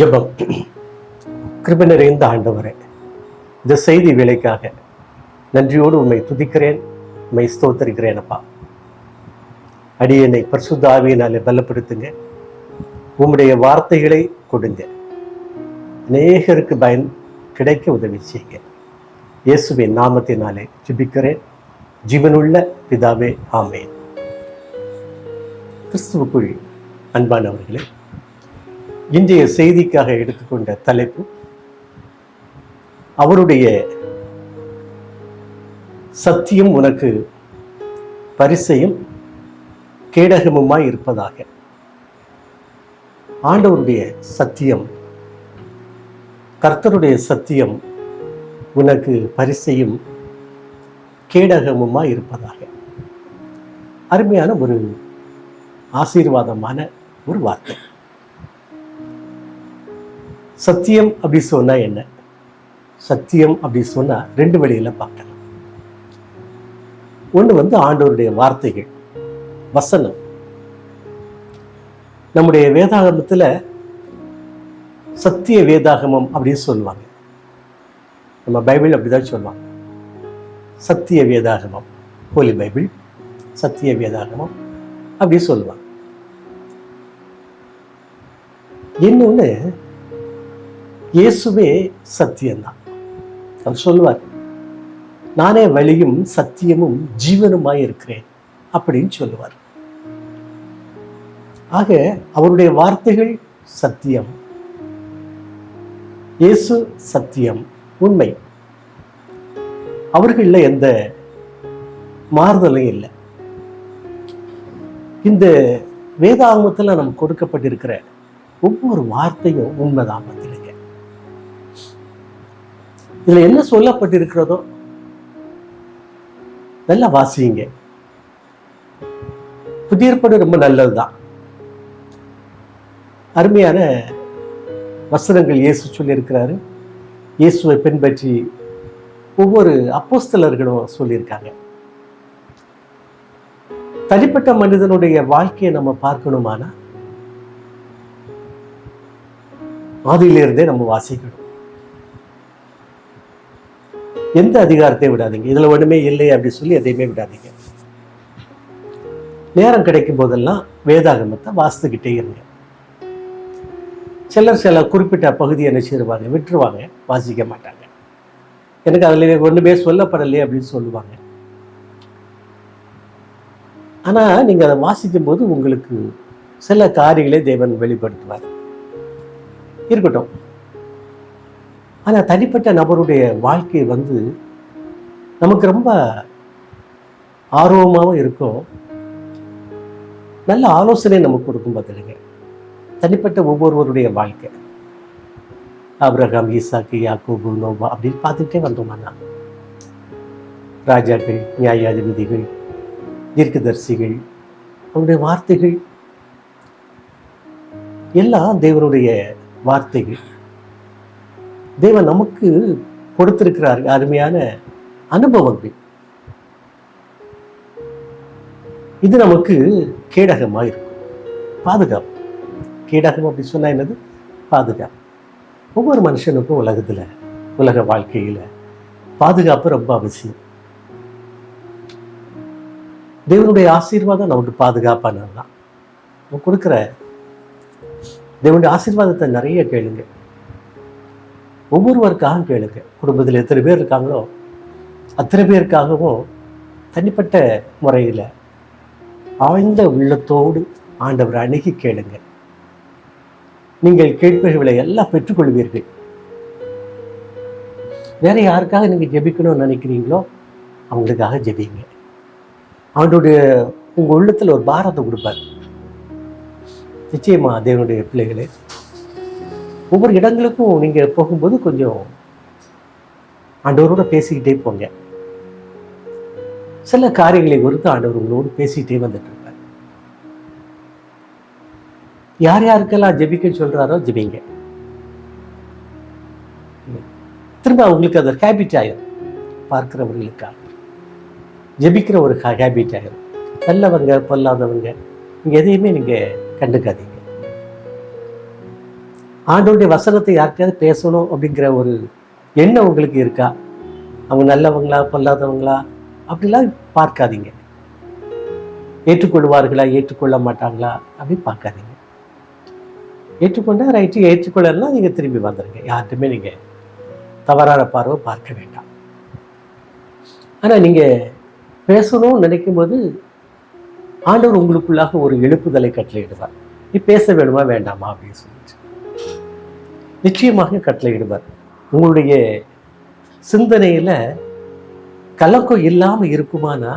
ஜெபம். கிருபை நிறைந்த ஆண்டவரே, இந்த செய்தி வேலைக்காக நன்றியோடு உம்மை துதிக்கிறேன், உம்மை ஸ்தோத்தரிக்கிறேன். அப்பா, அடியனை பரிசுத்த ஆவியினாலே பலப்படுத்துங்க, உம்முடைய வார்த்தைகளை கொடுங்க, அநேகருக்கு பயன் கிடைக்க உதவி செய்யுங்க. இயேசுவின் நாமத்தினாலே ஜெபிக்கிறேன், ஜீவனுள்ள பிதாவே, ஆமென். கிறிஸ்துவுக்குள் அன்பானவர்களே, இன்றைய செய்திக்காக எடுத்துக்கொண்ட தலைப்பு அவருடைய சத்தியம் உனக்கு பரிசையும் கேடகமுமாய் இருப்பதாக. ஆண்டவருடைய சத்தியம், கர்த்தருடைய சத்தியம் உனக்கு பரிசையும் கேடகமுமாய் இருப்பதாக. அருமையான ஒரு ஆசீர்வாதமான ஒரு வார்த்தை. சத்தியம் அப்படி சொன்னா என்ன? சத்தியம் அப்படி சொன்னா ரெண்டு வழியில பார்க்கலாம். ஒண்ணு ஆண்டவருடைய வார்த்தைகள், வசனம். நம்முடைய வேதாகமத்துல சத்திய வேதாகமம் அப்படின்னு சொல்லுவாங்க. நம்ம பைபிள் அப்படிதான் சொல்லுவாங்க, சத்திய வேதாகமம், ஹோலி பைபிள், சத்திய வேதாகமம் அப்படி சொல்லுவாங்க. இன்னொன்னு, இயேசுவே சத்தியம்தான். அவர் சொல்லுவார், நானே வழியும் சத்தியமும் ஜீவனுமாய் இருக்கிறேன் அப்படின்னு சொல்லுவார். ஆக அவருடைய வார்த்தைகள் சத்தியம், இயேசு சத்தியம், உண்மை. அவர்கள எந்த மாறுதலும் இல்லை. இந்த வேதாகமத்தில் நமக்கு கொடுக்கப்பட்டிருக்கிற ஒவ்வொரு வார்த்தையும் உண்மைதான். பதிலுங்க, இதுல என்ன சொல்லப்பட்டிருக்கிறதோ நல்லா வாசிங்க. புதிய ஏற்பாடு ரொம்ப நல்லதுதான். அருமையான வசனங்கள் இயேசு சொல்லியிருக்கிறாரு. இயேசுவை பின்பற்றி ஒவ்வொரு அப்போஸ்தலர்களும் சொல்லியிருக்காங்க. தனிப்பட்ட மனிதனுடைய வாழ்க்கையை நம்ம பார்க்கணுமானா ஆதியிலிருந்தே நம்ம வாசிக்கணும். எந்த அதிகாரத்தை விடாதீங்க. இதுல ஒண்ணுமே இல்லை அப்படி சொல்லி எதையுமே விடாதீங்க. நேரம் கிடைக்கும் போதெல்லாம் வேதாகமத்தை வாசித்துக்கிட்டே இருங்க. சில குறிப்பிட்ட பகுதியை என்ன செய்வாங்க, விட்டுருவாங்க, வாசிக்க மாட்டாங்க. எனக்கு அதுல ஒண்ணுமே சொல்லப்படலையே அப்படின்னு சொல்லுவாங்க. ஆனா நீங்க அதை வாசிக்கும் போது உங்களுக்கு சில காரியங்களை தேவன் வெளிப்படுத்துவார். இருக்கட்டும். ஆனா தனிப்பட்ட நபருடைய வாழ்க்கை நமக்கு ரொம்ப ஆர்வமாகவும் இருக்கும். நல்ல ஆலோசனை நமக்கு கொடுக்கும். பார்த்துடுங்க, தனிப்பட்ட ஒவ்வொருவருடைய வாழ்க்கை, ஆபிரகாம், ஈசாக்கு, யாக்கோபு, நோவா அப்படின்னு பார்த்துக்கிட்டே வந்தோம்னா, ராஜாக்கள், நியாயாதிபதிகள், தீர்க்கதரிசிகள், அவருடைய வார்த்தைகள் எல்லாம் தேவனுடைய வார்த்தைகள். தேவன் நமக்கு கொடுத்திருக்கிறார் அருமையான அனுபவங்கள். இது நமக்கு கேடகமாக இருக்கும், பாதுகாப்பு. கேடகம் அப்படி சொன்னா என்னது? பாதுகாப்பு. ஒவ்வொரு மனுஷனுக்கும் உலக வாழ்க்கையில பாதுகாப்பு ரொம்ப அவசியம். தேவனுடைய ஆசீர்வாதம் நமக்கு பாதுகாப்பானதுதான். நம்ம கொடுக்குற தேவனுடைய ஆசீர்வாதத்தை நிறைய கேளுங்க. ஒவ்வொருவருக்காக கேளுங்க. குடும்பத்தில் எத்தனை பேர் இருக்காங்களோ அத்தனை பேருக்காகவும் தனிப்பட்ட முறையில் ஆழ்ந்த உள்ளத்தோடு ஆண்டவரை அணுகி கேளுங்க. நீங்கள் கேட்பவர்களை எல்லாம் பெற்றுக்கொள்வீர்கள். வேற யாருக்காக நீங்க ஜெபிக்கணும்னு நினைக்கிறீங்களோ அவங்களுக்காக ஜெபிங்க. அவனுடைய உங்க உள்ளத்துல ஒரு பாரத்தை கொடுப்பார். நிச்சயமா தேவனுடைய பிள்ளைகளே, ஒவ்வொரு இடங்களுக்கும் நீங்க போகும்போது கொஞ்சம் ஆண்டவரோட பேசிக்கிட்டே போங்க. சில காரியங்களை குறித்து ஆண்டவர் உங்களோடு பேசிக்கிட்டே வந்துட்டு இருப்பார். யார் யாருக்கெல்லாம் ஜெபிக்க சொல்றாரோ ஜெபிங்க. திரும்ப அவங்களுக்கு அது ஹேபிட் ஆயிரும். பார்க்கிறவர்களுக்காக ஜெபிக்கிற ஒரு ஹேபிட் ஆயிரும். நல்லவங்க பொல்லாதவங்க நீங்க எதையுமே நீங்க கண்டுக்காதீங்க. ஆண்டவருடைய வசனத்தை யார்கிட்டயாவது பேசணும் அப்படிங்கிற ஒரு எண்ணம் உங்களுக்கு இருக்கா? அவங்க நல்லவங்களா பொல்லாதவங்களா அப்படிலாம் பார்க்காதீங்க. ஏற்றுக்கொள்வார்களா ஏற்றுக்கொள்ள மாட்டாங்களா அப்படின்னு பார்க்காதீங்க. ஏற்றுக்கொண்டா ரைட்டு, ஏற்றுக்கொள்ளலாம் நீங்கள் திரும்பி வந்துடுங்க. யார்கிட்டுமே நீங்கள் தவறான பார்வை பார்க்க வேண்டாம். ஆனால் நீங்கள் பேசணும்னு நினைக்கும் போது ஆண்டவர் உங்களுக்குள்ளாக ஒரு எழுப்புதலை கட்டளையிடுவார். நீ பேச வேணுமா வேண்டாமா அப்படின்னு சொல்லிட்டு நிச்சயமாக கட்டளையிடுவார். உங்களுடைய சிந்தனையில் கலக்கம் இல்லாமல் இருக்குமானா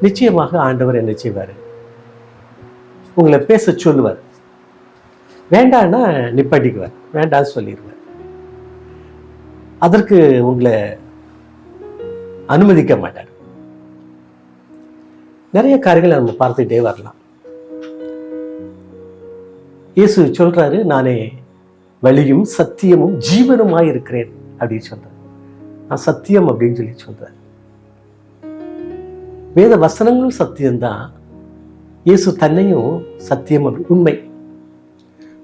நிச்சயமாக ஆண்டவர் என்ன செய்வார்? உங்களை பேச சொல்லுவார். வேண்டான்னா நிப்பாட்டிக்குவார், வேண்டான்னு சொல்லிடுவார். அதற்கு உங்களை அனுமதிக்க மாட்டார். நிறைய காரியங்களை நம்ம பார்த்துக்கிட்டே வரலாம். இயேசு சொல்றாரு, நானே வழியும் சத்தியமும் ஜீவனுமாய் இருக்கிறேன் அப்படின்னு சொல்றாரு. நான் சத்தியம் அப்படின்னு சொல்லி சொல்றாரு. வேத வசனங்களும் சத்தியம்தான். இயேசு தன்னையும் சத்தியம், உண்மை,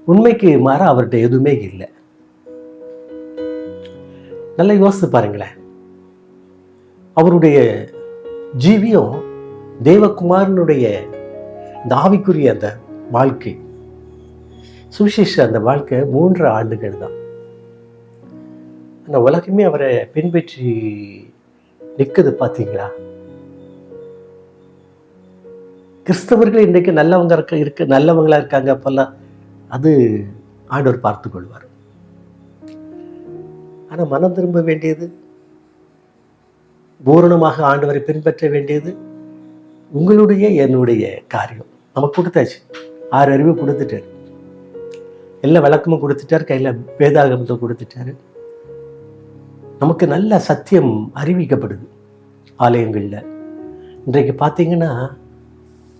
உண்மைக்கு மாற அவர்கிட்ட எதுவுமே இல்லை. நல்லா யோசித்து பாருங்களேன். அவருடைய ஜீவியம் தேவகுமாரனுடைய இந்த ஆவிக்குரிய அந்த வாழ்க்கை, சுவிசேஷ அந்த வாழ்க்கை 3 ஆண்டுகள் தான். அந்த உலகமே அவரை பின்பற்றி நிற்குது. பார்த்தீங்களா? கிறிஸ்தவர்கள் இன்றைக்கு நல்லவங்களா இருக்காங்க. அப்பெல்லாம் அது ஆண்டவர் பார்த்து கொள்வார். ஆனால் மனம் திரும்ப வேண்டியது, பூரணமாக ஆண்டவரை பின்பற்ற வேண்டியது உங்களுடைய என்னுடைய காரியம். நமக்கு கொடுத்தாச்சு. 6 அறிவு கொடுத்துட்டாரு, எல்லா விளக்கமும் கொடுத்துட்டார், கையில் வேதாகமத்தை கொடுத்துட்டாரு. நமக்கு நல்ல சத்தியம் அறிவிக்கப்படுது ஆலயங்களில். இன்றைக்கு பார்த்தீங்கன்னா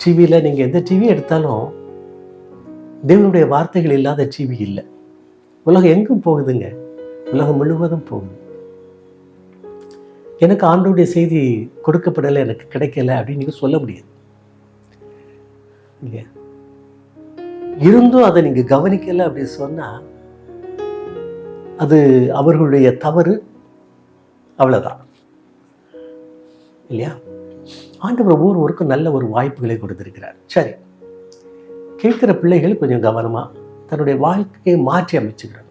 டிவியில் நீங்கள் எந்த டிவி எடுத்தாலும் தேவனுடைய வார்த்தைகள் இல்லாத டிவி இல்லை. உலகம் எங்கும் போகுதுங்க, உலகம் முழுவதும் போகுது. எனக்கு ஆண்டவருடைய செய்தி கொடுக்கப்படலை, எனக்கு கிடைக்கல அப்படின்னு நீங்கள் சொல்ல முடியாது இல்லையா? இருந்தும் அதை நீங்கள் கவனிக்கலை அப்படின்னு சொன்னால் அது அவர்களுடைய தவறு, அவ்வளோதான் இல்லையா? ஆண்டவர் ஒவ்வொருவருக்கும் நல்ல ஒரு வாய்ப்புகளை கொடுத்திருக்கிறார். சரி, கேட்கிற பிள்ளைகள் கொஞ்சம் கவனமாக தன்னுடைய வாழ்க்கையை மாற்றி அமைச்சுக்கிறார்.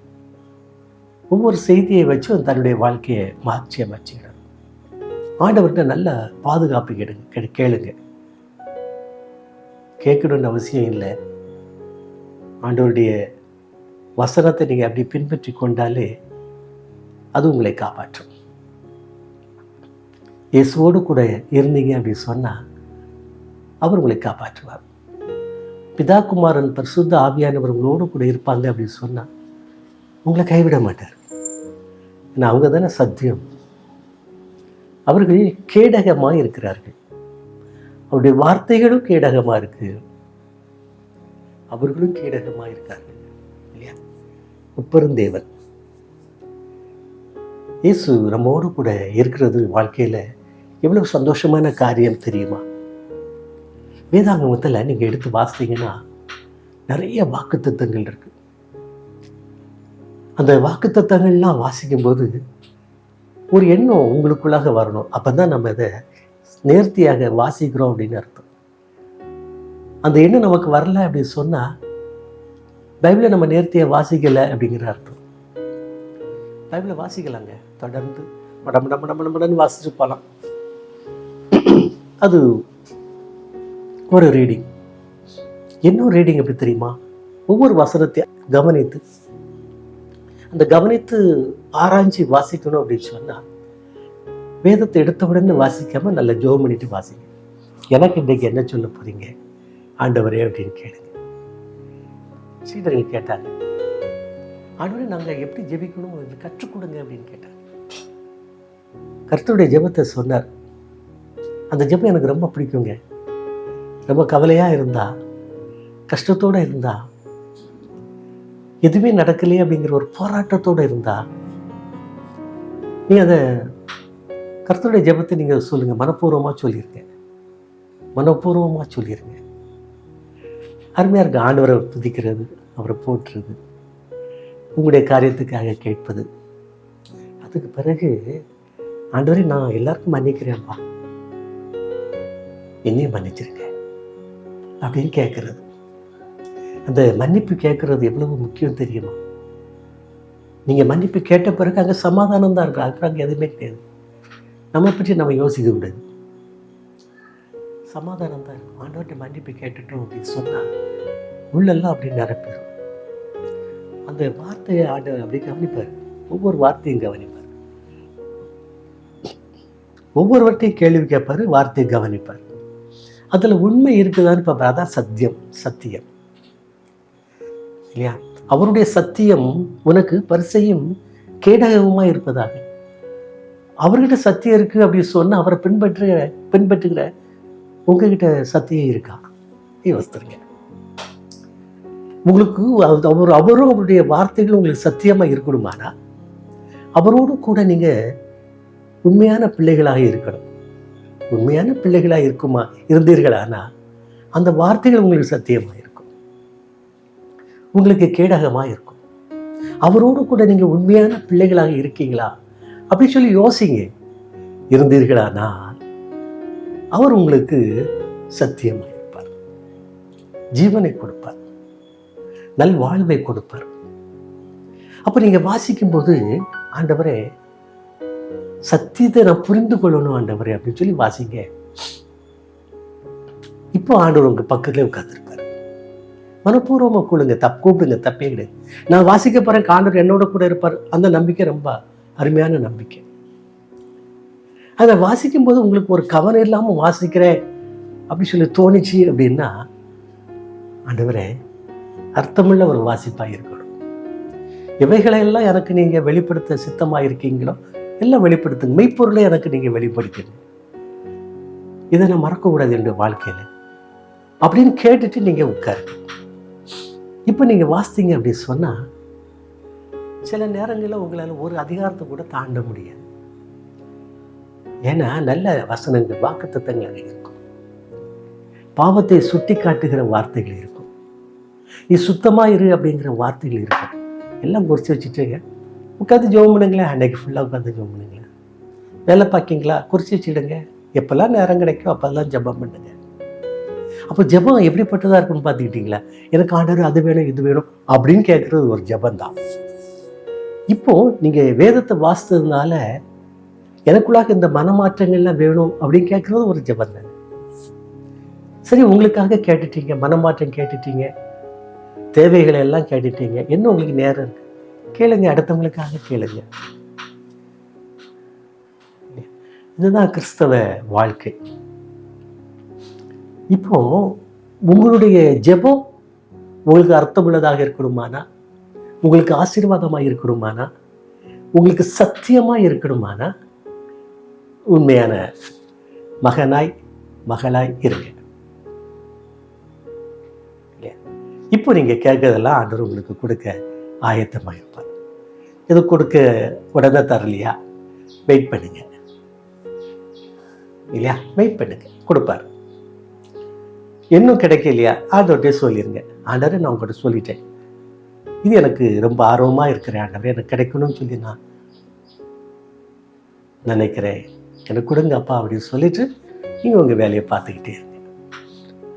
ஒவ்வொரு செய்தியை வச்சும் தன்னுடைய வாழ்க்கையை மாற்றி அமைச்சுக்கிறார். ஆண்டவர்கிட்ட நல்ல பாதுகாப்பு கேளுங்க. கேட்கணும்னு அவசியம் இல்லை. ஆண்டவருடைய வசனத்தை நீங்கள் அப்படி பின்பற்றி கொண்டாலே அது உங்களை காப்பாற்றும். இயேசுவோடு கூட இருந்தீங்க அப்படின்னு சொன்னால் அவர் உங்களை காப்பாற்றுவார். பிதா குமாரன் பரிசுத்த ஆவியானவர் உங்களோடு கூட இருப்பாங்க அப்படின்னு சொன்னால் உங்களை கைவிட மாட்டார். ஏன்னா அவங்க தானே சத்தியம். அவர்கள் கேடகமாக இருக்கிறார்கள். அவருடைய வார்த்தைகளும் கேடகமாக இருக்கு, அவர்களும் கேடகமாக இருக்கார்கள் இல்லையா? முப்பெருந்தேவன் இயேசு நம்மோடு கூட இருக்கிறது வாழ்க்கையில் எவ்வளவு சந்தோஷமான காரியம் தெரியுமா? வேதாகமத்தில் நீங்கள் எடுத்து வாசித்தீங்கன்னா நிறைய வாக்குத்தத்தங்கள் இருக்கு. அந்த வாக்குத்தத்தங்கள்லாம் வாசிக்கும்போது ஒரு எண்ணம் உங்களுக்குள்ளாக வரணும். அப்போ தான் நம்ம இதை நேர்த்தியாக வாசிக்கிறோம் அப்படின்னு அர்த்தம். அந்த எண்ணம் நமக்கு வரல அப்படின்னு சொன்னால் பைபிளை நம்ம நேர்த்தியாக வாசிக்கலை அப்படிங்கிற அர்த்தம். பைபிளை வாசிக்கலாங்க, தொடர்ந்து மடமடன்னு வாசிச்சு போகலாம். அது ஒரு ரீடிங். இன்னொரு ரீடிங் எப்படி தெரியுமா? ஒவ்வொரு வசனத்தை கவனித்து அந்த கவனித்து ஆராய்ச்சி வாசிக்கணும் அப்படின்னு சொன்னால் வேதத்தை எடுத்தவுடனே வாசிக்காம நல்ல ஜெபம் பண்ணிட்டு வாசிங்க. எனக்கு இன்றைக்கு என்ன சொல்ல போறீங்க ஆண்டவரே அப்படின்னு கேளுங்க. சீடர்கள் கேட்டாங்க, ஆண்டவரே நாங்கள் எப்படி ஜெபிக்கணும் கற்றுக் கொடுங்க அப்படின்னு கேட்டாங்க. கர்த்தருடைய ஜெபத்தை சொன்னார். அந்த ஜெபம் எனக்கு ரொம்ப பிடிக்குங்க. ரொம்ப கவலையாக இருந்தா, கஷ்டத்தோடு இருந்தா, எதுவுமே நடக்கலையே அப்படிங்கிற ஒரு போராட்டத்தோடு இருந்தா நீ அதை கர்த்தருடைய ஜெபத்தை நீங்கள் சொல்லுங்கள். மனப்பூர்வமாக சொல்லியிருங்க, மனப்பூர்வமாக சொல்லிடுங்க. அருமையாக இருக்கு. ஆண்டவரை துதிக்கிறது, அவரை போற்றுறது, உங்களுடைய காரியத்துக்காக கேட்பது. அதுக்கு பிறகு ஆண்டவரே நான் எல்லாருக்கும் மன்னிக்கிறேன்ப்பா, என்னையும் மன்னிச்சிருங்க அப்படின்னு கேட்கறது. அந்த மன்னிப்பு கேட்கறது எவ்வளவு முக்கியம் தெரியுமா? நீங்கள் மன்னிப்பு கேட்ட பிறகு அங்கே சமாதானம் தான் இருக்கும், அப்புறம் அங்கே எதுவுமே கிடையாது. நம்ம பற்றி நம்ம யோசிக்க கூடாது, சமாதானம் தான் இருக்கும். ஆண்டவர்கிட்ட மன்னிப்பு கேட்டுட்டோம் அப்படின்னு சொன்னால் உள்ளெல்லாம் அப்படி நிரப்பிடும். அந்த வார்த்தையை ஆண்டவர் அப்படி கவனிப்பார், ஒவ்வொரு வார்த்தையும் கவனிப்பார், ஒவ்வொரு வார்த்தையும் கேள்வி கேட்பார், வார்த்தையை கவனிப்பார். அதில் உண்மை இருக்குதான்னு பார்ப்பார். அதான் சத்தியம், சத்தியம் இல்லையா? அவருடைய சத்தியம் உனக்கு பரிசையும் கேடகமாக இருப்பதாக. அவர்கிட்ட சத்தியம் இருக்குது அப்படின்னு சொன்னால் அவரை பின்பற்றுகிற உங்ககிட்ட சத்தியம் இருக்கா? யோசித்துருங்க. உங்களுக்கு அவரும் அவருடைய வார்த்தைகள் உங்களுக்கு சத்தியமாக இருக்கணுமானா அவரோடு கூட நீங்கள் உண்மையான பிள்ளைகளாக இருக்கணும். உண்மையான பிள்ளைகளாக இருந்தீர்களானா அந்த வார்த்தைகள் உங்களுக்கு சத்தியமாக இருக்கும், உங்களுக்கு கேடகமாக இருக்கும். அவரோடு கூட நீங்கள் உண்மையான பிள்ளைகளாக இருக்கீங்களா அப்படின்னு சொல்லி யோசிங்க. இருந்தீர்களானால் அவர் உங்களுக்கு சத்தியமாக இருப்பார், ஜீவனை கொடுப்பார், நல்வாழ்வை கொடுப்பார். அப்போ நீங்கள் வாசிக்கும்போது ஆண்டவரே சத்தியத்தை நான் புரிந்து கொள்ளணும் ஆண்டவரே அப்படின்னு சொல்லி வாசிங்க. இப்போ ஆண்டவர் உங்க பக்கத்துல உட்கார்ந்துருப்பார். மனப்பூர்வமாக கூப்பிடுங்க, தப்பே கிடையாது. நான் வாசிக்க போறேன், ஆண்டவர் என்னோட கூட இருப்பார். அந்த நம்பிக்கை ரொம்ப அருமையான நம்பிக்கை. அதை வாசிக்கும் போது உங்களுக்கு ஒரு கவனம் இல்லாமல் வாசிக்கிறேன் அப்படி சொல்லி தோணிச்சு அப்படின்னா ஆண்டவரே அர்த்தமுள்ள ஒரு வாசிப்பாக இருக்கணும். இவைகளையெல்லாம் எனக்கு நீங்கள் வெளிப்படுத்த சித்தமாக இருக்கீங்களோ எல்லாம் வெளிப்படுத்துங்க. மெய்ப்பொருளை எனக்கு நீங்கள் வெளிப்படுத்துங்க. இதை நான் மறக்கக்கூடாது என்னுடைய வாழ்க்கையில் அப்படின்னு கேட்டுட்டு நீங்கள் உட்காருங்க. இப்போ நீங்கள் வாசித்தீங்க அப்படின்னு சொன்னால் சில நேரங்களில் உங்களால் ஒரு அதிகாரத்தை கூட தாண்ட முடியாது. ஏன்னா நல்ல வசனங்கள், வாக்குத்தத்தங்கள் இருக்கும், பாவத்தை சுட்டி காட்டுகிற வார்த்தைகள் இருக்கும், நீ சுத்தமாக இரு அப்படிங்கிற வார்த்தைகள் இருக்கும். எல்லாம் குறித்து வச்சுட்டுங்க உட்காந்து ஜெபம் பண்ணுங்களேன். அன்னைக்கு ஃபுல்லாக உட்காந்து ஜெபம் பண்ணுங்களேன். வேலை பார்க்கிங்களா, குறித்து வச்சுடுங்க. எப்போல்லாம் நேரம் கிடைக்கும் அப்போல்லாம் ஜெபம் பண்ணுங்க. அப்போ ஜெபம் எப்படிப்பட்டதாக இருக்குன்னு பார்த்துக்கிட்டிங்களா? எனக்கு ஆண்டவர் அது வேணும் இது வேணும் அப்படின்னு கேட்குறது ஒரு ஜெபந்தான். இப்போது நீங்கள் வேதத்தை வாசித்ததுனால எனக்குள்ளாக இந்த மனமாற்றங்கள்லாம் வேணும் அப்படின்னு கேட்குறது ஒரு ஜெபம் தானே. சரி, உங்களுக்காக கேட்டுட்டீங்க, மனமாற்றம் கேட்டுட்டீங்க, தேவைகளை எல்லாம் கேட்டுட்டீங்க. என்ன உங்களுக்கு நேரம் இருக்கு? கேளுங்க, அடுத்தவங்களுக்காக கேளுங்க. இதுதான் கிறிஸ்தவ வாழ்க்கை. இப்போ உங்களுடைய ஜெபம் உங்களுக்கு அர்த்தமுள்ளதாக இருக்கணுமானா, உங்களுக்கு ஆசீர்வாதமாக இருக்கணுமானா, உங்களுக்கு சத்தியமாக இருக்கணுமானா உண்மையான மகனாய் மகளாய் இருங்க. இப்போ நீங்கள் கேட்கறதெல்லாம் ஆண்டவர் உங்களுக்கு கொடுக்க ஆயத்தமாக இருப்பார். இது கொடுக்க உடனே தரலையா, வெயிட் பண்ணுங்க இல்லையா, வெயிட் பண்ணுங்க, கொடுப்பார். இன்னும் கிடைக்கலையா ஆண்டவர்கிட்டே சொல்லிடுங்க. ஆண்டவரே நான் உங்கள்கிட்ட சொல்லிட்டேன், இது எனக்கு ரொம்ப ஆர்வமாக இருக்கிறேன் ஆண்டவரே, எனக்கு கிடைக்கணும்னு சொல்லி நான் நினைக்கிறேன், எனக்கு கொடுங்க அப்பா அப்படின்னு சொல்லிட்டு நீங்கள் உங்கள் வேலையை பார்த்துக்கிட்டே இருங்க.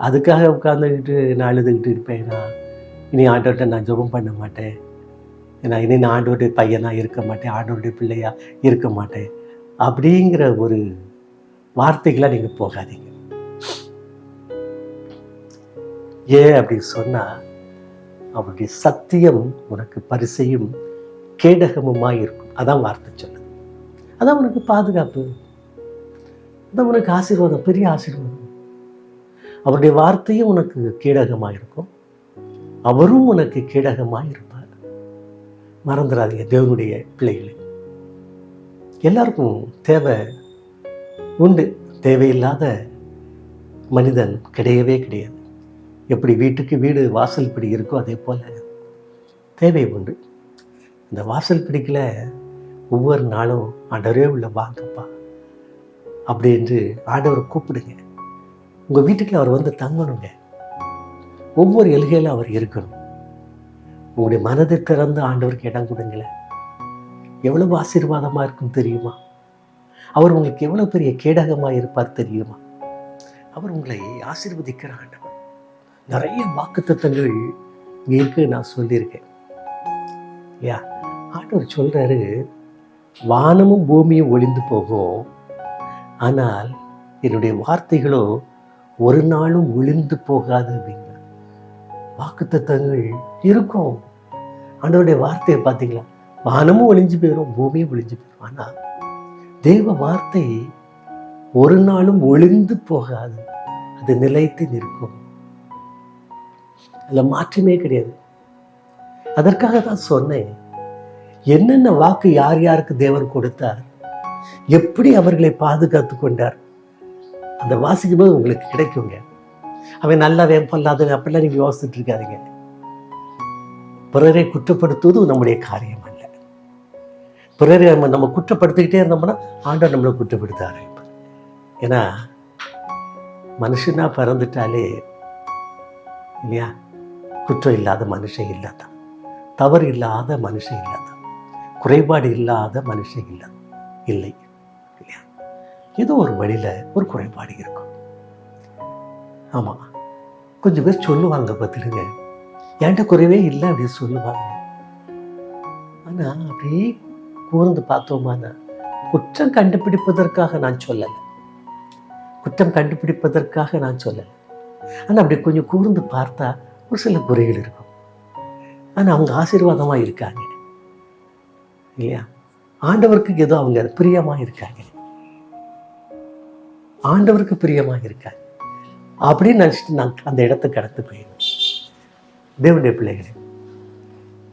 அதுக்காக உட்காந்துக்கிட்டு நான் அழுதுகிட்டு இருப்பேன், நான் இனி ஆண்டவர்கிட்ட நான் ஜெபம் பண்ண மாட்டேன், நான் இனி நான் ஆண்டவருடைய பையனாக இருக்க மாட்டேன், ஆண்டவருடைய பிள்ளையாக இருக்க மாட்டேன் அப்படிங்கிற ஒரு வார்த்தைகளாக நீங்கள் போகாதீங்க. ஏன் அப்படின்னு சொன்னால் அவருடைய சத்தியம் உனக்கு பரிசையும் கேடகமுமாக இருக்கும். அதான் வார்த்தை சொல்லுது. அதான் உனக்கு பாதுகாப்பு, அதான் உனக்கு ஆசீர்வாதம், பெரிய ஆசீர்வாதம். அவருடைய வார்த்தையும் உனக்கு கேடகமாக இருக்கும், அவரும் உனக்கு கேடகமாக இருப்பார். மறந்துடாதீங்க தேவனுடைய பிள்ளைகளை. எல்லாருக்கும் தேவை உண்டு, தேவையில்லாத மனிதன் கிடையவே கிடையாது. எப்படி வீட்டுக்கு வீடு வாசல் பிடி இருக்கோ அதே போல் தேவை உண்டு. இந்த வாசல் பிடிக்கல ஒவ்வொரு நாளும் ஆண்டவரே உள்ள வாங்கப்பா அப்படின்னு ஆண்டவரை கூப்பிடுங்க. உங்கள் வீட்டுக்குள்ள அவர் வந்து தங்கணுங்க. ஒவ்வொரு எல்கையிலும் அவர் இருக்கணும். உங்களுடைய மனதை திறந்து ஆண்டவருக்கு இடம் கொடுங்களேன். எவ்வளவு ஆசீர்வாதமா இருக்கும் தெரியுமா? அவர் உங்களுக்கு எவ்வளவு பெரிய கேடகமா இருப்பார் தெரியுமா? அவர் உங்களை ஆசீர்வதிக்கிற ஆண்டவர். நிறைய வாக்குத்தத்தங்கள் இங்க இருக்கு, நான் சொல்லியிருக்கேன் இல்லையா? ஆண்டவர் சொல்றாரு, வானமும் பூமியும் ஒளிந்து போகும், ஆனால் என்னுடைய வார்த்தைகளோ ஒரு நாளும் ஒளிந்து போகாது அப்படிங்கிற வாக்குத்தத்தங்கள் இருக்கும். ஆண்டவருடைய வார்த்தையை பார்த்தீங்களா? வானமும் ஒளிஞ்சு போயிடும், பூமியும் ஒளிஞ்சு போயிடும், ஆனால் தேவ வார்த்தை ஒரு நாளும் ஒளிந்து போகாது, அது நிலைத்து நிற்கும். அதுல மாற்றமே கிடையாது. அதற்காக தான் சொன்னேன், என்னென்ன வாக்கு யார் யாருக்கு தேவன் கொடுத்தார், எப்படி அவர்களை பாதுகாத்து கொண்டார், அந்த வாசிக்கும் போது உங்களுக்கு கிடைக்குங்க. அவன் நல்லவன் பொல்லாதவன் அப்படிலாம் நீங்க யோசிச்சுட்டு இருக்காதீங்க. பிறரை குற்றப்படுத்துவது நம்முடைய காரியம் அல்ல. பிறரை நம்ம குற்றப்படுத்திக்கிட்டே இருந்தோம்னா ஆண்டவர் நம்மளை குற்றப்படுத்த ஆரம்பிப்பார். ஏன்னா மனுஷனா பிறந்துட்டாலே இல்லையா, குற்றம் இல்லாத மனுஷன் இல்லாதான், தவறு இல்லாத மனுஷன் இல்லாதான், குறைபாடு இல்லாத மனுஷன் இல்லை இல்லையா? ஏதோ ஒரு வழியில ஒரு குறைபாடு இருக்கும். ஆமா, கொஞ்சம் பேர் சொல்லுவாங்க, பார்த்துடுங்க, என்கிட்ட குறைவே இல்லை அப்படின்னு சொல்லுவாங்க. ஆனா அப்படியே கூர்ந்து பார்த்தோமானா, குற்றம் கண்டுபிடிப்பதற்காக நான் சொல்லலை, குற்றம் கண்டுபிடிப்பதற்காக நான் சொல்லலை. ஆனா அப்படி கொஞ்சம் கூர்ந்து பார்த்தா ஒரு சில குறைகள் இருக்கும். ஆனா அவங்க ஆசீர்வாதமா இருக்காங்க இல்லையா? ஆண்டவருக்கு ஏதோ அவங்க பிரியமா இருக்காங்க, ஆண்டவருக்கு பிரியமா இருக்காங்க அப்படின்னு நினைச்சிட்டு நான் அந்த இடத்தை கடந்து போயிடுவேன். தேவனுடைய பிள்ளைகளே,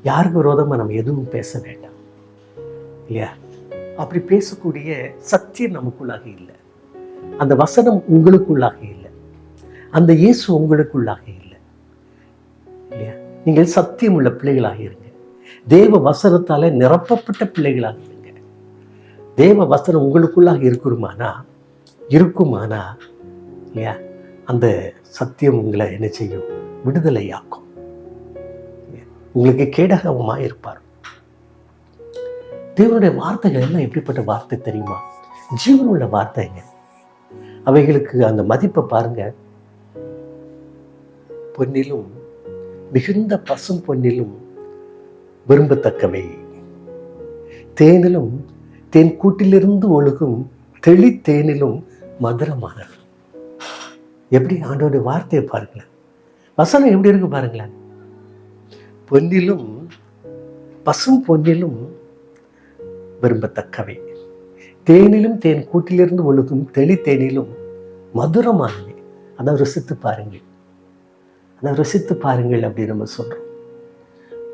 யாருக்கு விரோதமா நம்ம எதுவும் பேச வேண்டாம் இல்லையா? அப்படி பேசக்கூடிய சத்தியம் நமக்குள்ளாக இல்லை, அந்த வசனம் உங்களுக்குள்ளாக இல்லை, அந்த இயேசு உங்களுக்குள்ளாக இல்லை இல்லையா? நீங்கள் சத்தியம் உள்ள பிள்ளைகளாக இருங்க, தேவ வசனத்தால நிரப்பப்பட்ட பிள்ளைகளாக இருங்க. தேவ வசனம் உங்களுக்குள்ளாக இருக்குமானா இல்லையா, அந்த சத்தியம் உங்களை என்ன செய்யும்? விடுதலையாக்கும். உங்களுக்கு கேடகமா இருப்பார். தேவனுடைய வார்த்தைகள் எல்லாம் எப்படிப்பட்ட வார்த்தை தெரியுமா? ஜீவனுள்ள வார்த்தைங்க. அவைகளுக்கு அந்த மதிப்பை பாருங்க. பொன்னிலும் மிகுந்த பசும் பொன்னிலும் விரும்பத்தக்கவை, தேனிலும் தேன் கூட்டிலிருந்து ஒழுகும் தெளி தேனிலும் மதுரமானது. எப்படி ஆண்டவருடைய வார்த்தையை பாருங்களேன், வசனம் எப்படி இருக்கு பாருங்களேன். பொன்னிலும் பசும் பொன்னிலும் விரும்பத்தக்கவை, தேனிலும் தேன் கூட்டிலிருந்து ஒழுகும் தெளி தேனிலும் மதுரமானவை. அதை ருசித்து பாருங்கள், அதை ருசித்து பாருங்கள் அப்படி நம்ம சொல்றோம்.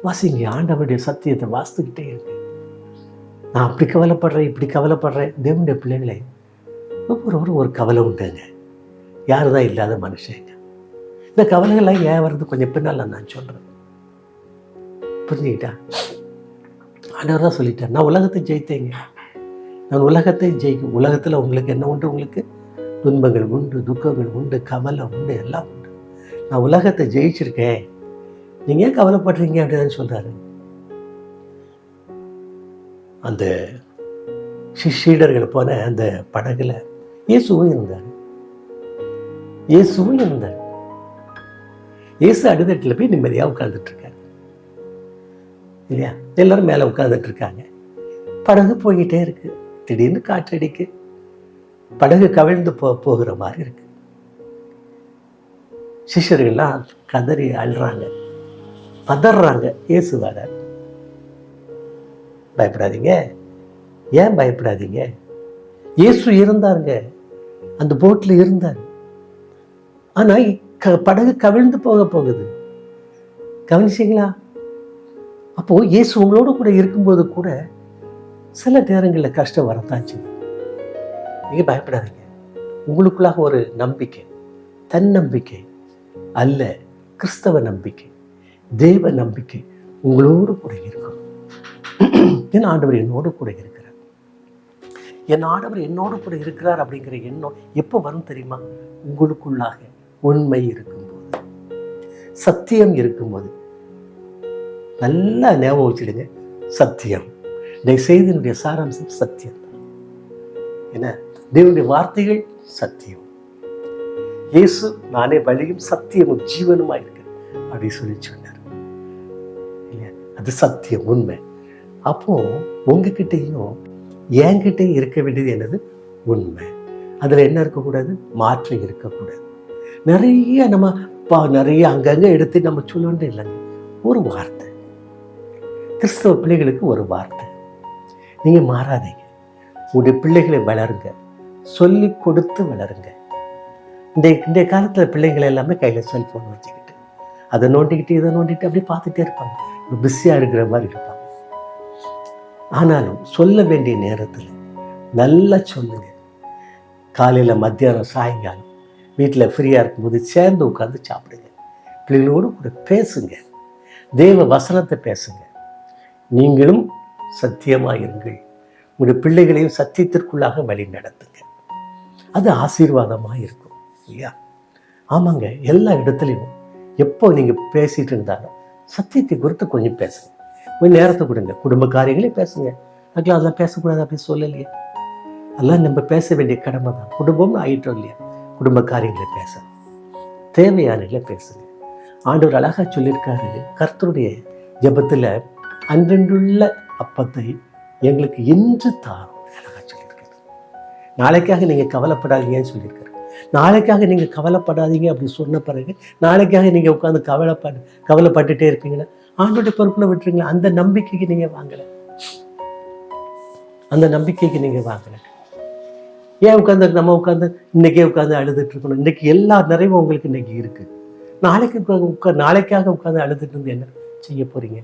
வாசிங்க, ஆண்டவருடைய சத்தியத்தை வாசித்துக்கிட்டே இருக்கு. நான் அப்படி கவலைப்படுறேன், இப்படி கவலைப்படுறேன். தேவனுடைய பிள்ளைகளை ஒவ்வொருவரும் ஒரு கவலை உண்டுங்க. யாருதான் இல்லாத மனுஷங்க. இந்த கவலைகள்லாம் ஏன் வருது கொஞ்சம் பின்னால் நான் சொல்றேன். புரிஞ்சுக்கிட்டா? ஆண்டவர் தான் சொல்லிட்டார், நான் உலகத்தை ஜெயித்தேங்க, நான் உலகத்தை ஜெயிக்கும். உலகத்துல உங்களுக்கு என்ன உண்டு? உங்களுக்கு துன்பங்கள் உண்டு, துக்கங்கள் உண்டு, கவலை உண்டு, எல்லாம் உண்டு. நான் உலகத்தை ஜெயிச்சிருக்கேன், நீங்க ஏன் கவலைப்படுறீங்க அப்படின்னு சொல்றாரு. அந்த சீடர்கள் போன அந்த படகுல இயேசுவும் இருந்தார். இயேசு அடுத்தட்டில் போய் நிம்மதியா உட்கார்ந்துட்டு இருக்காரு இல்லையா? எல்லாரும் மேல உட்கார்ந்துட்டு இருக்காங்க. படகு போய்கிட்டே இருக்கு. திடீர்னு காற்றடிக்கு, படகு கவிழ்ந்து போகிற மாதிரி இருக்கு. சிஷ்யர்கள்லாம் கதறி அழுறாங்க, பதறாங்க. இயேசு வரார். பயப்படாதீங்க, ஏன் பயப்படாதீங்க? இயேசு இருந்தாருங்க, அந்த போட்ல இருந்தார். ஆனா படகு கவிழ்ந்து போகுது. கவனிச்சிங்களா? அப்போ இயேசு உங்களோட கூட இருக்கும்போது கூட சில நேரங்களில் கஷ்டம் வரத்தாச்சு. நீங்க பயப்படாதீங்க. உங்களுக்குள்ளாக ஒரு நம்பிக்கை, தன்னம்பிக்கை அல்ல, கிறிஸ்தவ நம்பிக்கை, தேவ நம்பிக்கை உங்களோடு கூட இருக்கும். என் ஆண்டவர் என்னோடு கூட இருக்கிறார், என் ஆண்டவர் என்னோடு கூட இருக்கிறார் அப்படிங்கிற எண்ணம் எப்போ வரும் தெரியுமா? உங்களுக்குள்ளாக உண்மை இருக்கும்போது, சத்தியம் இருக்கும்போது. நல்லா ஞாபகம் வச்சுடுங்க. சத்தியம். இந்த செய்தியினுடைய சாராம்சம் சத்தியம். என்ன? தேவனுடைய வார்த்தைகள் சத்தியம். இயேசு நானே வழியும் சத்தியமும் ஜீவனுமா இருக்கேன் அப்படின்னு சொல்லி சொன்னார். அது சத்தியம், உண்மை. அப்போ உங்ககிட்டையும் என்கிட்டையும் இருக்க வேண்டியது என்னது? உண்மை. அதில் என்ன இருக்கக்கூடாது? மாற்றம் இருக்கக்கூடாது. நிறைய நிறைய அங்கங்கே எடுத்து நம்ம சொல்ல வேண்டிய இல்லைங்க. ஒரு வார்த்தை, கிறிஸ்தவ பிள்ளைகளுக்கு ஒரு வார்த்தை, நீங்கள் மாறாதீங்க. உங்களுடைய பிள்ளைகளை வளருங்க, சொல்லி கொடுத்து வளருங்க. இந்த காலத்தில் பிள்ளைங்களை எல்லாமே கையில் செல்ஃபோன் வச்சுக்கிட்டு அதை நோண்டிக்கிட்டு இதை நோண்டிட்டு அப்படியே பார்த்துட்டே இருப்பாங்க. பிஸியாக இருக்கிற மாதிரி இருப்பாங்க. ஆனாலும் சொல்ல வேண்டிய நேரத்தில் நல்லா சொல்லுங்க. காலையில், மத்தியானம், சாயங்காலம் வீட்டில் ஃப்ரீயாக இருக்கும்போது சேர்ந்து உட்காந்து சாப்பிடுங்க. பிள்ளைகளோடு கூட பேசுங்க. தேவ வசனத்தை பேசுங்க. நீங்களும் சத்தியமாக இருங்கள். உங்களுடைய பிள்ளைகளையும் சத்தியத்திற்குள்ளாக வழி நடத்துங்க. அது ஆசீர்வாதமாக இருக்கும் இல்லையா? ஆமாங்க. எல்லா இடத்துலையும் எப்போ நீங்கள் பேசிகிட்டு இருந்தாலும் சத்தியத்தை குறித்து கொஞ்சம் பேசுங்க. கொஞ்சம் நேரத்தை கொடுங்க. குடும்ப காரியங்களே பேசுங்க. அதுக்கெல்லாம் அதெல்லாம் பேசக்கூடாது அப்படின்னு சொல்லலையே. அதெல்லாம் நம்ம பேச வேண்டிய கடமை தான். குடும்பம்னு ஆகிட்டோம் இல்லையா? குடும்ப காரியங்களை பேசணும். தேவையானங்களை பேசுங்க. ஆண்டவர் அழகாக சொல்லியிருக்காரு, கர்த்தருடைய ஜெபத்தில் அன்றன்றுள்ள அப்பத்தை எங்களுக்கு இன்று தாரும் அழகாக சொல்லியிருக்காரு. நாளைக்காக நீங்கள் கவலைப்படாதீங்கன்னு சொல்லியிருக்காரு. நாளைக்காக நீங்கள் கவலைப்படாதீங்க அப்படி சொன்ன பிறகு நாளைக்காக நீங்கள் உட்காந்து கவலைப்பட்டுட்டே இருப்பீங்களா? ஆண்டோடைய பொறுப்பில் விட்டுருங்களா? அந்த நம்பிக்கைக்கு நீங்கள் வாங்கலை. அந்த நம்பிக்கைக்கு நீங்கள் வாங்கலை. ஏன் நம்ம உட்காந்து இன்னைக்கே உட்காந்து அழுதுட்டு இருக்கணும்? இன்னைக்கு எல்லா நிறைவும் உங்களுக்கு இன்னைக்கு இருக்கு. நாளைக்காக உட்காந்து அழுதுட்டு இருந்து என்ன செய்ய போறீங்க?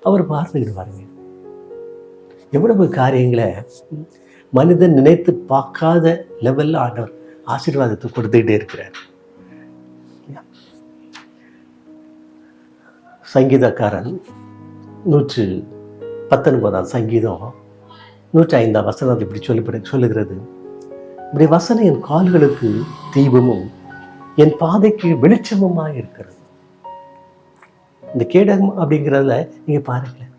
அவர் பார்த்துக்கிடுவாருங்க. எவ்வளவு காரியங்களை மனிதன் நினைத்து பார்க்காத லெவல்ல ஆண்டவர் ஆசீர்வாதத்தை கொடுத்துக்கிட்டே இருக்கிறார். சங்கீதக்காரன் 119 சங்கீதம் 105 வசனம் இப்படி சொல்லுகிறது, இப்படி வசனம் என் கால்களுக்கு தீபமும் என் பாதைக்கு வெளிச்சமுமாக இருக்கிறது. இந்த கேடகம் அப்படிங்கிறதுல நீங்க பாருங்களேன்,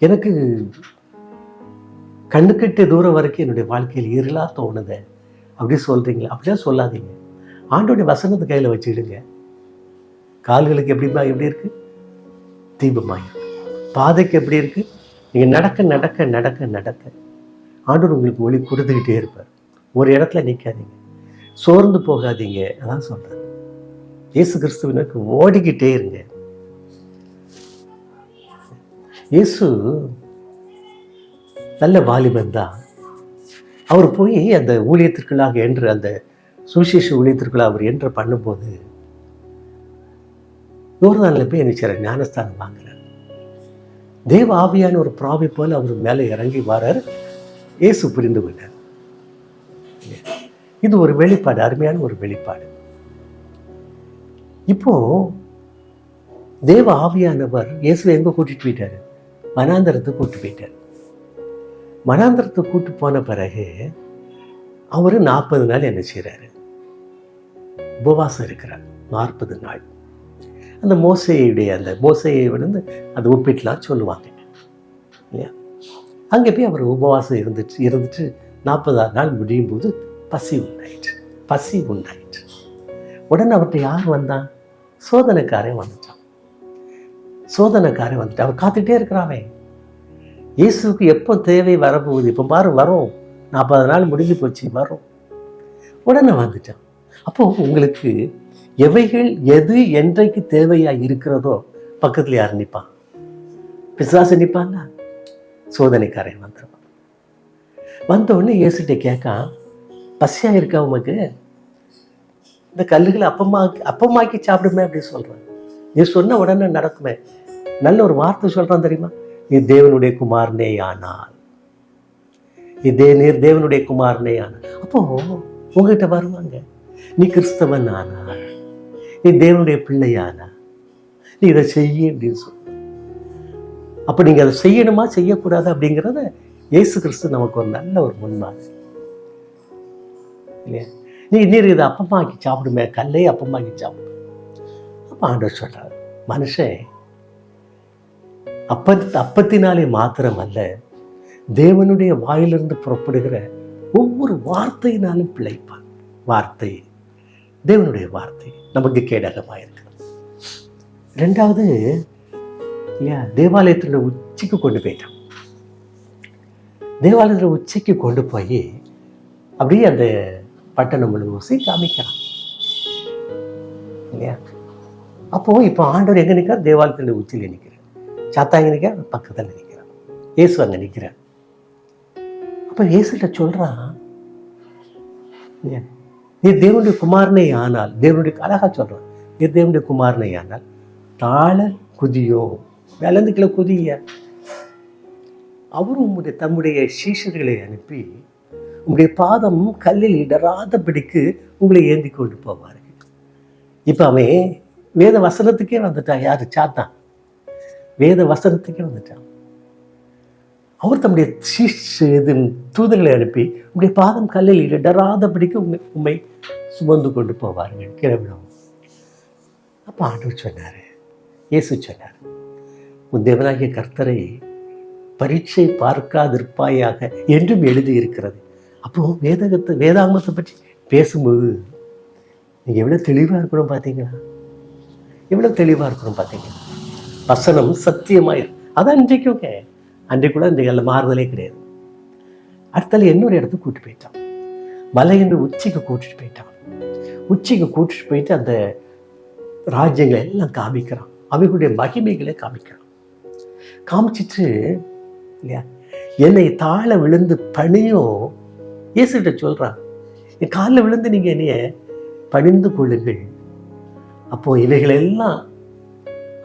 எனக்கு கண்ணுக்கிட்ட தூரம் வரைக்கும் என்னுடைய வாழ்க்கையில் இருளா தோணுது அப்படி சொல்றீங்களா? அப்படிலாம் சொல்லாதீங்க. ஆண்டோடைய வசனத்தை கையில் வச்சுடுங்க. கால்களுக்கு எப்படி இருக்கு? தீபமாக இருக்கு. பாதைக்கு எப்படி இருக்கு? நீங்க நடக்க நடக்க நடக்க நடக்க ஆண்டவர் உங்களுக்கு ஒளி கொடுத்துக்கிட்டே இருப்பார். ஒரு இடத்துல நிற்காதீங்க, சோர்ந்து போகாதீங்க. அதான் சொல்றேன். இயேசு கிறிஸ்துவினருக்கு ஓடிக்கிட்டே இருங்க. இயேசு நல்ல வாலிபன் தான். அவர் போய் அந்த ஊழியத்திற்குள்ளாக என்று அந்த சுவிசேஷ ஊழியத்திற்குள்ளாக அவர் என்று பண்ணும்போது யோர்தானில் போய் என்ன ஞானஸ்தானம் வாங்குறார். தேவ ஆவியான ஒரு பிராவி போல அவர் மேலே இறங்கி வரார். இயேசு புரிந்து கொண்டார். இது ஒரு வெளிப்பாடு, அருமையான ஒரு வெளிப்பாடு. இப்போ தேவ ஆவியானவர் இயேசுவை எங்க கூட்டிட்டு போயிட்டாரு? வனாந்தரத்துக்கு கூட்டு போயிட்டார். வனாந்தரத்துக்கு கூட்டு போன பிறகு அவரு 40 நாள் என்ன செய்யறாரு? உபவாசம் இருக்கிறார். 40 நாள். அந்த மோசையை வந்து அது ஒப்பிட்டுலாம் சொல்லுவாங்க இல்லையா? அங்கே போய் அவர் உபவாசம் இருந்துட்டு 40ஆவது நாள் முடியும் போது பசி உண்டாயிற்று. உடனே அவர்கிட்ட யார் வந்தான்? சோதனைக்காரன் வந்துட்டான். அவர் காத்துட்டே இருக்கிறாவே. இயேசுக்கு எப்போ தேவை வரப்போகுது? இப்போ பாரு வரும், 40 நாள் முடிஞ்சு போச்சு, வரும். உடனே வந்துட்டான். அப்போ உங்களுக்கு எவைகள் எது என்றைக்கு தேவையா இருக்கிறதோ பக்கத்துல யார் நிற்பான்? பிசாசு நிற்பான்னா? சோதனைக்காரன் வந்துடுவான். வந்த உடனே இயேசுகிட்ட கேட்கான், பசியா இருக்கா உமக்கு? இந்த கல்லுகளை அப்பமாக்கி சாப்பிடுமே அப்படின்னு சொல்றான். நீ சொன்ன உடனே நடக்குமே. நல்ல ஒரு வார்த்தை சொல்றான் தெரியுமா? நீ தேவனுடைய குமாரனே ஆனால். நீர் தேவனுடைய குமாரனே ஆனால். அப்போ உங்ககிட்ட வருவாங்க, நீ கிறிஸ்தவன் ஆனால், நீ தேவனுடைய பிள்ளையானா, நீ இதை செய்ய அப்படின்னு சொல்ற. அப்ப நீங்க அதை செய்யணுமா செய்யக்கூடாது அப்படிங்கிறத இயேசு கிறிஸ்து நமக்கு ஒரு நல்ல ஒரு முன்மாதிரி இல்லையா? நீர் இதை அப்பமாக்கி சாப்பிடுமே, கல்லையே அப்பமாக்கி சாப்பிடும். அப்ப ஆண்டவர் சொல்றாரு, மனுஷன் அப்பத்தினாலே மாத்திரம் அல்ல, தேவனுடைய வாயிலிருந்து புறப்படுகிற ஒவ்வொரு வார்த்தையினாலும் பிழைப்பான். வார்த்தை, தேவனுடைய வார்த்தை நமக்கு கேடகமாயிருக்கிறது. ரெண்டாவது, இல்லையா, தேவாலயத்தினுடைய உச்சிக்கு கொண்டு போயிட்டான். தேவாலயத்தில் உச்சிக்கு கொண்டு போய் அப்படியே அந்த பட்டணம் முழுவதும் காமிக்கிறான், இல்லையா. அப்போ இப்போ ஆண்டவர் எங்க நிற்கிறார்? தேவாலயத்தினுடைய உச்சியில் நிற்கிறார். சாத்தாங்க நிற்கிறார், பக்கத்தில் நிற்கிறார். இயேசு அங்க நிற்கிறார். அப்ப இயேசுகிட்ட சொல்றான், நீ தேவனுடைய குமாரனை ஆனால், தேவனுடைய அழகா சொல்றான், நீ தேவனுடைய குமாரனை ஆனால் தாழ குதியோ, மேலேருந்து கீழே குதிய. அவரும் தம்முடைய சீஷர்களை அனுப்பி உங்களுடைய பாதம் கல்லில் இடராதபடிக்கு உங்களை ஏந்தி கொண்டு போவார்கள். இப்ப அவன் வேத வசனத்துக்கே வந்துட்டான். யாரு? சாத்தான். வேத வசனத்துக்கே வந்துட்டான். அவர் தம்முடைய தூதர்களை அனுப்பி உங்களுடைய பாதம் கல்லில் இடராதபடிக்கு உண்மை சுமந்து கொண்டு போவார்கள், கிளம்பினோம். அப்போ ஆண்டவர் சொன்னார், இயேசு சொன்னார், உன் தேவனாகிய கர்த்தரை பரீட்சை பார்க்காதிருப்பாயாக என்றும் எழுதியிருக்கிறது. அப்போ வேதாகமத்தை பற்றி பேசும்போது நீங்கள் எவ்வளோ தெளிவாக இருக்கணும் பார்த்தீங்களா? எவ்வளோ தெளிவாக இருக்கணும் பார்த்தீங்களா? வசனம் சத்தியமாயிரு. அதான் இன்றைக்கும் அன்றைக்கு கூட இன்றைக்கு அதில் மாறுதலே கிடையாது. அடுத்தால இன்னொரு இடத்துக்கு கூட்டிட்டு போயிட்டான். மலை என்று உச்சிக்கு கூட்டிட்டு போயிட்டான். உச்சிக்கு கூட்டிட்டு போயிட்டு அந்த ராஜ்யங்களை எல்லாம் காமிக்கிறான். அவைகளுடைய மகிமைகளை காமிக்கிறான். காமிச்சிட்டு, இல்லையா, என்னை தாழ விழுந்து பணியும் இயேசுகிட்ட சொல்றான், என் காலில் விழுந்து நீங்க என்னைய பணிந்து கொள்ளுங்கள், அப்போ இவைகளெல்லாம்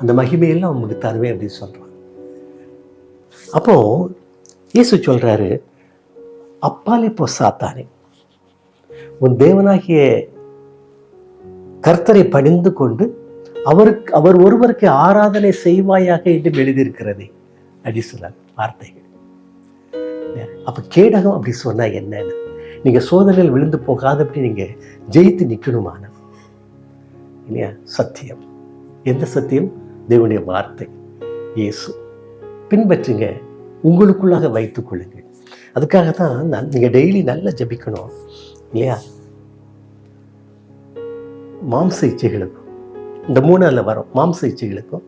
அந்த மகிமையெல்லாம் உங்களுக்கு தருவேன் அப்படின்னு சொல்றான். அப்போ இயேசு சொல்றாரு, அப்பாலே போ சாத்தானே, உன் தேவனாகிய கர்த்தரை பணிந்து கொண்டு அவர் ஒருவருக்கு ஆராதனை செய்வாயாக என்று எழுதியிருக்கிறதே அப்படி சொன்னார் வார்த்தைகள். அப்ப கேடகம் அப்படி சொன்னா என்னன்னு, நீங்க சோதனையில் விழுந்து போகாதபடி நீங்க ஜெயித்து நிற்கணுமான, இல்லையா, சத்தியம். எந்த சத்தியம்? தேவனுடைய வார்த்தை, இயேசு. பின்பற்றுங்க, உங்களுக்குள்ளாக வைத்துக் கொள்ளுங்கள். அதுக்காகத்தான் நீங்க டெய்லி நல்லா ஜபிக்கணும், இல்லையா. மாம்ச இச்சைகளுக்கும், இந்த 3 அதில் வரும், மாம்ச இச்சைகளுக்கும்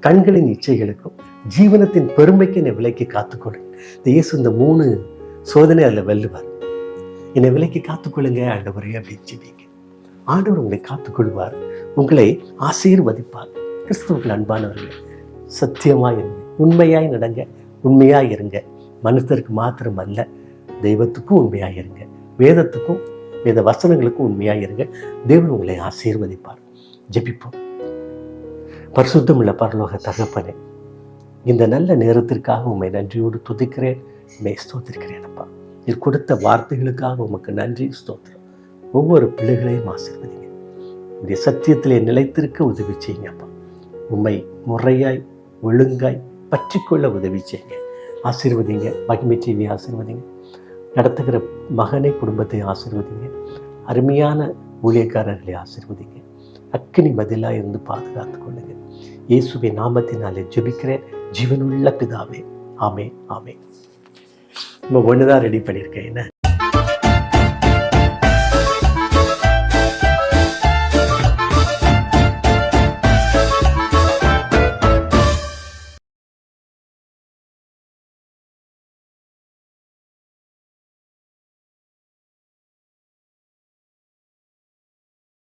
கண்களின் இச்சைகளுக்கும் ஜீவனத்தின் பெருமைக்கு என்னை விலைக்கு காத்துக்கொள்ளுங்க. இந்த இயேசு இந்த 3 சோதனை அதில் வெல்லுவார். என்னை விலைக்கு காத்துக்கொள்ளுங்க ஆண்டவரே அப்படின்னு ஜெபிங்க. ஆண்டவர் உங்களை காத்துக்கொள்வார், உங்களை ஆசீர்வதிப்பார். கிறிஸ்துவுக்கு அன்பானவர்களே, சத்தியமாய் இருங்க, உண்மையாய் நடங்க, உண்மையாய் இருங்க. மனுஷருக்கு மாத்திரம் அல்ல, தெய்வத்துக்கும் உண்மையாக இருங்க, வேதத்துக்கும் வேத வசனங்களுக்கும் உண்மையாக இருங்க. தேவன் உங்களை ஆசீர்வதிப்பார். ஜெபிப்போம். பரிசுத்தமுள்ள பரலோக தகப்பனே, இந்த நல்ல நேரத்திற்காக உண்மை நன்றியோடு துதிக்கிறேன், உண்மை ஸ்தோத்திருக்கிறேன். அப்பா, நீர் கொடுத்த வார்த்தைகளுக்காக உமக்கு நன்றி, ஸ்தோத்திரம். ஒவ்வொரு பிள்ளைகளையும் ஆசீர்வதிங்க, உடைய சத்தியத்திலே நிலைத்திருக்க உதவி செய்யுங்க. அப்பா, உண்மை முறையாய் ஒழுங்காய் பற்றிக்கொள்ள உதவி செய்யுங்க. ஆசீர்வதிங்க, மகிமை டிவி ஆசீர்வதிங்க, நடத்துகிற மகனை குடும்பத்தை ஆசீர்வதிங்க, அருமையான ஊழியக்காரர்களை ஆசீர்வதிங்க. அக்கினி பதிலாக இருந்து பாதுகாத்துக் கொள்ளுங்க. இயேசுவின் நாமத்தினாலே ஜெபிக்கிறேன், ஜீவனுள்ள பிதாவே. ஆமே ஆமே. நம்ம ஒன்று தான் ரெடி பண்ணியிருக்கேன். என்ன